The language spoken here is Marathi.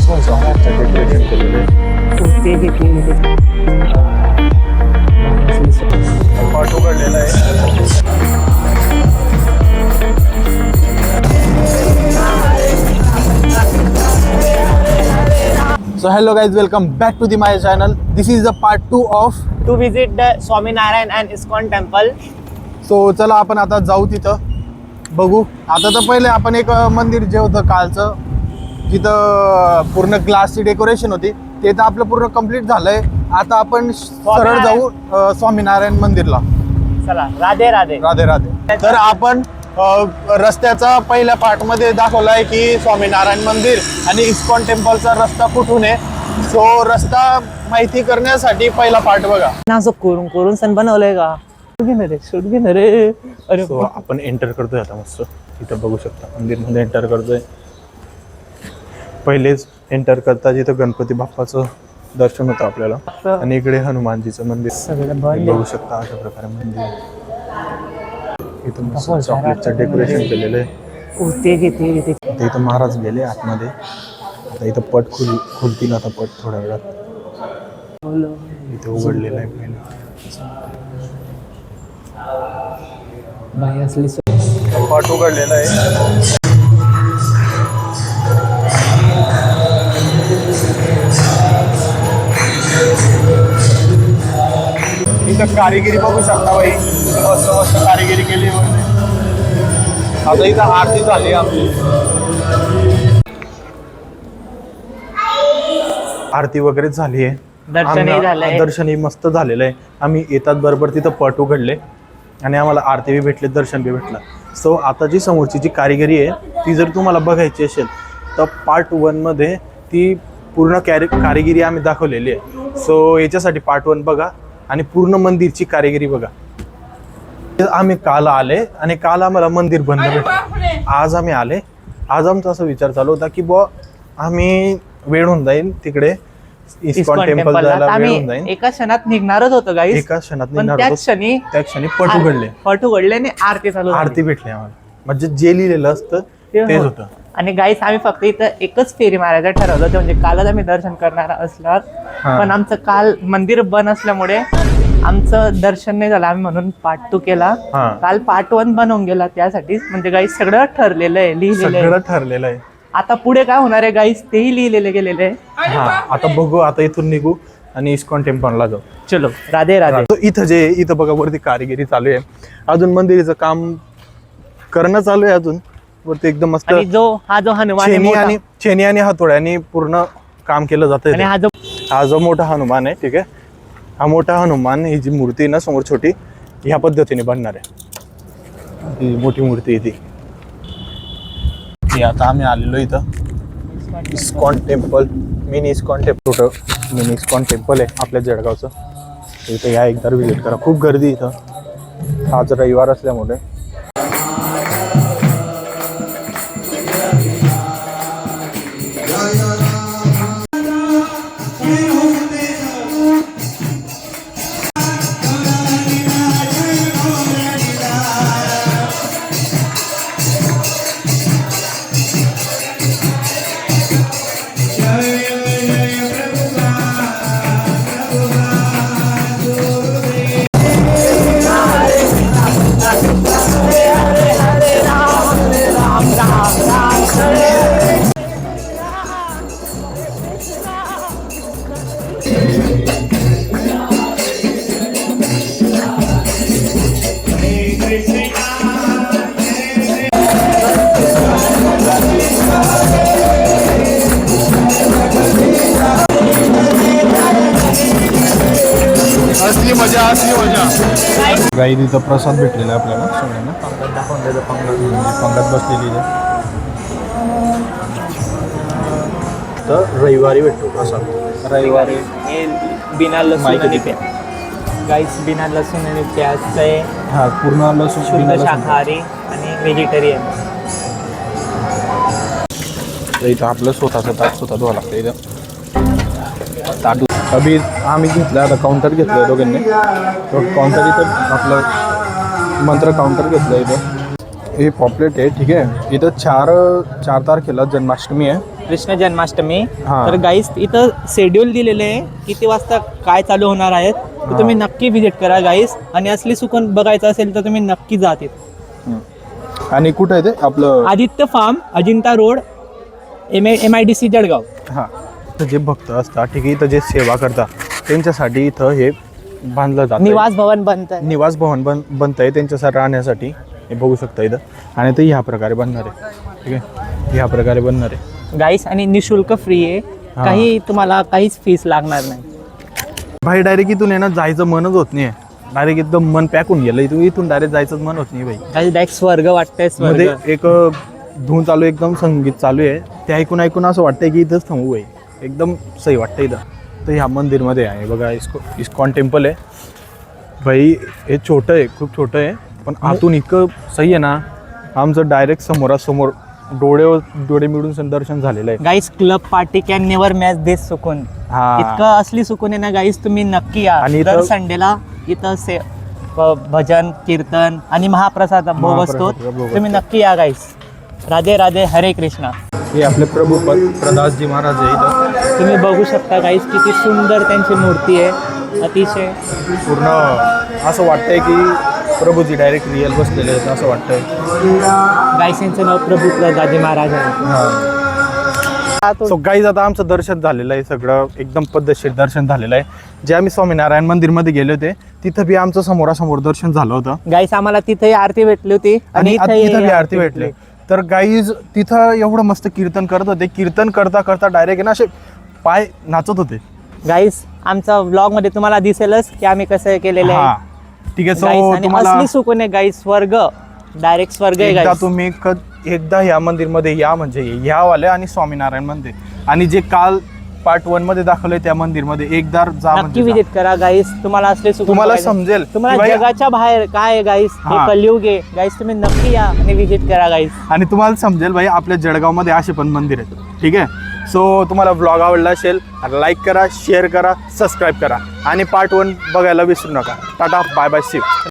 डेकोरेशन केलेलं आहे, पाठ उघडलेला आहे. So hello guys, welcome back to my channel. This is the part 2 of to visit the Swaminarayan and ISKCON temple. So चला आपण आता जाऊ तिथं बघू. आता तर पहिले आपण एक मंदिर जे होतं कालचं जिथं पूर्ण ग्लासची डेकोरेशन होती ते तर आपलं पूर्ण कंप्लीट झालंय. आता आपण सरळ जाऊ स्वामीनारायण मंदिरला. चला, राधे राधे. राधे राधे. तर आपण रस्त्याचा पहिल्या पार्ट मध्ये दाखवलाय की स्वामीनारायण मंदिर आणि इस्कॉन टेम्पलचा रस्ता कुठून आहे. सो रस्ता माहिती करण्यासाठी पहिला पार्ट बघा. असं करून करून सण बनवलंय का? शूट घे रे. अरे सो आपण एंटर करतोय आता मस्त. इथं बघू शकता मंदिर मध्ये एंटर करतोय. पहिलेच एंटर करता जिथं गणपती बाप्पाचं दर्शन होतं आपल्याला आणि इकडे हनुमानजीचं मंदिर बघू शकता. अशा प्रकारे मंदिर इथं मस्त चॉकलेटचं डेकोरेशन केलेलं आहे. इथं महाराज गेले आतमध्ये. आता इथं पट खुलतील आता पट थोड्या वेळात. इथे उघडलेलं आहे पहिलं. पट उघडलेलं आहे. इथं कारिगिरी बघू शकता बाई. मस्त मस्त कारिगिरी केली. आता इथं आरती झाली आपली. आरती वगैरे झाली आहे. दर्शनही मस्त झालेलं आहे. आम्ही येतात बरोबर तिथं पट उघडले आणि आम्हाला आरती बी भेटले, दर्शन बी भेटलं. सो आता जी समोरची जी कारिगिरी आहे ती जर तुम्हाला बघायची असेल तर पार्ट 1 मध्ये ती पूर्ण कारिगिरी आम्ही दाखवलेली आहे. सो याच्यासाठी पार्ट 1 बघा आणि पूर्ण मंदिरची कारिगिरी बघा. आम्ही काल आले आणि काल आम्हाला मंदिर बंद भेटलं. आज आम्ही आले. आज आमचा असा विचार चालू होता की बुवा आम्ही वेळ होऊन जाईल तिकडे इस्कॉन टेम्पल जायला वेळ होऊन जाईल. एका क्षणात निघणारच होतं गाईस. एका क्षणात निघणार त्या होतो. क्षणी पट उघडले आणि आरती चालू, आरती भेटली आम्हाला. म्हणजे जे लिहिलेलं असतं तेच होतं. आणि गाईस आम्ही फक्त इथं एकच फेरी मारायचं ठरवलं होतं. म्हणजे कालच आम्ही दर्शन करणार असणार पण आमचं काल मंदिर बंद असल्यामुळे आमचं दर्शन नाही झालं. आम्ही म्हणून पार्ट 2 केला. काल पार्ट 1 बनवून गेला त्यासाठी. म्हणजे गाईस सगळं ठरलेलं आहे, लिहिलेलं आहे. आता पुढे काय होणार आहे गाईस तेही लिहिलेले गेलेले आहे. आता बघू. आता इथून निघू आणि इस्कॉन टेम्पलला जाऊ. चलो, राधे राधे. इथं बघा वरती कारिगिरी चालू आहे. अजून मंदिराचं काम करणं चालू आहे अजून वरती. एकदम मस्त. हा जो हनुमान छेनी आणि हातोड्याने पूर्ण काम केलं जातं. हा जो मोठा हनुमान आहे, ठीक आहे, हा मोठा हनुमान, ही जी मूर्ती आहे ना समोर छोटी, ह्या पद्धतीने बनणार आहे. ही मोठी मूर्ती आहे ती. आता आम्ही आलेलो इथं ISKCON temple, mini ISKCON temple आहे आपल्या जळगावचं. इथं या एकदा विजिट करा. खूप गर्दी इथं. आज रविवार असल्यामुळे असली मजा. गाई तिथं प्रसाद भेटलेला आहे आपल्याला सगळ्यांना. पंगत बसलेली आहे. तर रविवारी भेटतो प्रसाद. रविवारी बिना लसूण आणि गाईस बिना लसूण आणि प्याज आहे. हा पूर्ण लसूण, शुद्ध शाकाहारी आणि व्हेजिटेरियन. इथं आपलं स्वतःचं ताट स्वतः धुवा लागतं. इथं ताट अभि आम्ही घेतलं. आता काउंटर घेतलं दोघांनी. काउंटर इथं आपलं मंत्र काउंटर घेतलं. इथं हे पॉपलेट आहे, ठीक आहे. इथं 4 तारखेला जन्माष्टमी आहे कृष्ण जन्माष्टमी. हा. तर गाईस इथं शेड्यूल दिलेले आहे किती वाजता काय चालू होणार आहेत, तर तुम्ही नक्की व्हिजिट करा गाईस. आणि असली सुकून बघायचं असेल तर तुम्ही नक्की जा तिथे. आणि कुठं आहे ते आपलं Aditya farm, Ajintha road, MIDC Jalgaon. हां, तर जे भक्त असतात ठीक आहे, इथं जे सेवा करतात त्यांच्यासाठी इथं हे बांधलं जातं. निवास भवन बनतं. निवास भवन बनतं आहे त्यांच्यासाठी राहण्यासाठी. हे बघू शकता इथं. आणि ते ह्या प्रकारे बनणार आहे. ठीक आहे, ह्या प्रकारे बनणार आहे गाईस. आणि निशुल्क फ्री आहे, काही तुम्हाला काहीच फीस लागणार नाही. भाई डायरेक्ट इथून आहे ना जायचं मनच होत नाही. डायरेक्ट एकदम मन पॅक होऊन गेलं. इथून डायरेक्ट जायचंच मन होत नाही भाई. काही डायरेक्ट स्वर्ग वाटतंय. मध्ये एक धून चालू आहे, एकदम संगीत चालू आहे. ते ऐकून असं वाटतंय की इथंच थांबू आहे. एकदम सही वाटतं इथं. तर ह्या मंदिरमध्ये आहे बघा, इस्कॉन टेम्पल आहे भाई. हे छोटं आहे, खूप छोटं आहे, पण आतून इतकं सही आहे ना. आमचं डायरेक्ट समोरासमोर डोळे मिळून दर्शन झालेलं आहे. Guys club party can never match this सुकून. हा, इतकं असली सुकून आहे ना गाईस, तुम्ही नक्की या. आणि दर संडेला इथं भजन कीर्तन आणि महाप्रसाद भोग असतो. तुम्ही नक्की या गाईस. राधे राधे, हरे कृष्णा. हे आपले प्रभू प्रदासजी महाराज आहे इथं. तुम्ही बघू शकता गाईस किती सुंदर त्यांची मूर्ती आहे. अतिशय पूर्ण असं वाटतंय की प्रभूजी डायरेक्ट रिअल बसलेले आहेत असं वाटतंय. गाईस यांचं नाव प्रभू प्रदासजी महाराज आहे. सो गाईज आता आमचं दर्शन झालेलं आहे, सगळं एकदम पद्धतशीर दर्शन झालेलं आहे. जे आम्ही स्वामीनारायण मंदिरमध्ये गेले होते तिथं बी आमचं समोरासमोर दर्शन झालं होतं. गाईस आम्हाला तिथे आरती भेटली होती आणि इथं बी आरती भेटली. तर गाईज तिथं एवढं मस्त कीर्तन करत होते. कीर्तन करता करता डायरेक्ट ना असे पाय नाचत होते. गाईस आमचा व्लॉग मध्ये तुम्हाला दिसेलच की आम्ही कसं केलेलं आहे. ठीक आहे. गाईस, सो आणि तुम्हाला असली सुकून आहे गाईस. स्वर्ग, डायरेक्ट स्वर्ग आहे एकदा गाईस. तुम्ही एकदा या मंदिरमध्ये या, म्हणजे ह्या वाले आणि स्वामीनारायण मंदिर आणि जे काल पार्ट 1 मध्ये दाखवलंय त्या मंदिरमध्ये एकदा जा. नक्की म्हणजे विजिट करा गाईस. तुम्हाला असले सुकून तुम्हाला बघायचं. समजेल तुम्हाला की बाई- जगाच्या बाहेर काय आहे गाईस. हे हा. कलियुग आहे गाईस. तुम्ही नक्की या आणि विजिट करा गाईस. आणि तुम्हाला समजेल भाई आपल्या जळगावमध्ये असे पण मंदिर आहेत. ठीक आहे. सो तुम्हाला व्लॉग आवडला असेल लाईक करा, शेअर करा, सबस्क्राईब करा आणि पार्ट 1 बघायला विसरू नका. Tata, bye bye, see you.